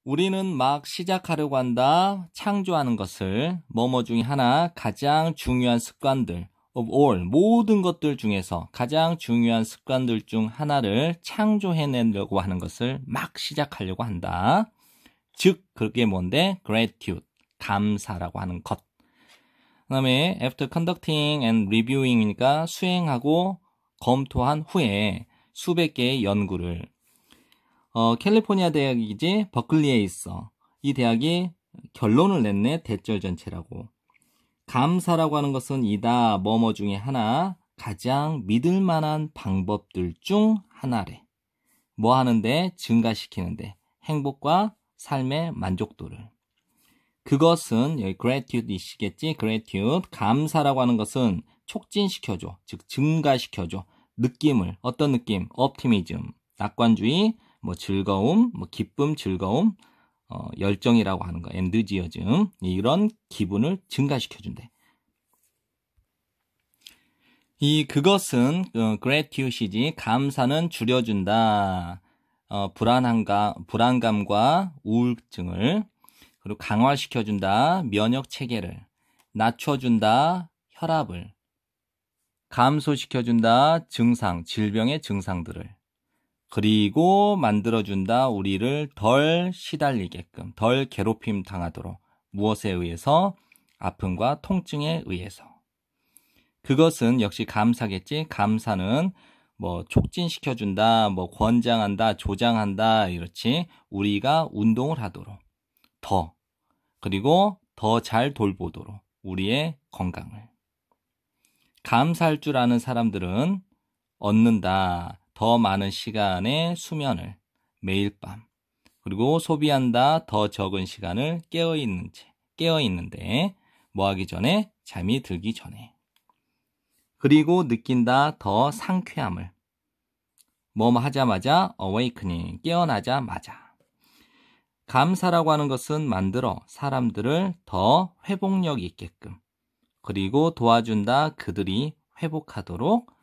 우리는 막 시작하려고 한다. 창조하는 것을 뭐뭐 중에 하나 가장 중요한 습관들 of all 모든 것들 중에서 가장 중요한 습관들 중 하나를 창조해내려고 하는 것을 막 시작하려고 한다. 즉 그게 뭔데? gratitude 감사라고 하는 것. 그다음에 after conducting and reviewing이니까 수행하고 검토한 후에 수백 개의 연구를 캘리포니아 대학이지 버클리에 있어. 이 대학이 결론을 냈네. 대절 전체라고. 감사라고 하는 것은 이다 뭐뭐 중에 하나 가장 믿을 만한 방법들 중 하나래. 뭐 하는데? 증가시키는데. 행복과 삶의 만족도를. 그것은 여기 gratitude이시겠지? gratitude. 감사라고 하는 것은 촉진시켜줘. 즉 증가시켜줘. 느낌을. 어떤 느낌? optimism. 낙관주의. 뭐 즐거움, 뭐 기쁨, 즐거움, 열정이라고 하는 거, 엔드지어즘 이런 기분을 증가시켜준대. 그것은 gratitude이지 감사는 줄여준다. 불안감과 우울증을 그리고 강화시켜준다. 면역 체계를 낮춰준다. 혈압을 감소시켜준다. 질병의 증상들을 그리고 만들어준다. 우리를 덜 시달리게끔, 덜 괴롭힘 당하도록. 무엇에 의해서? 아픔과 통증에 의해서. 그것은 역시 감사겠지? 감사는 뭐 촉진시켜준다, 뭐 권장한다, 조장한다, 이렇지. 우리가 운동을 하도록. 그리고 더 잘 돌보도록. 우리의 건강을. 감사할 줄 아는 사람들은 얻는다. 더 많은 시간의 수면을 매일 밤 그리고 소비한다. 더 적은 시간을 깨어있는데 뭐 하기 전에? 잠이 들기 전에. 그리고 느낀다. 더 상쾌함을 뭐 하자마자 awakening 깨어나자마자. 감사라고 하는 것은 만들어 사람들을 더 회복력 있게끔 그리고 도와준다. 그들이 회복하도록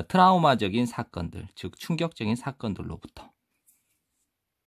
트라우마적인 사건들, 즉 충격적인 사건들로부터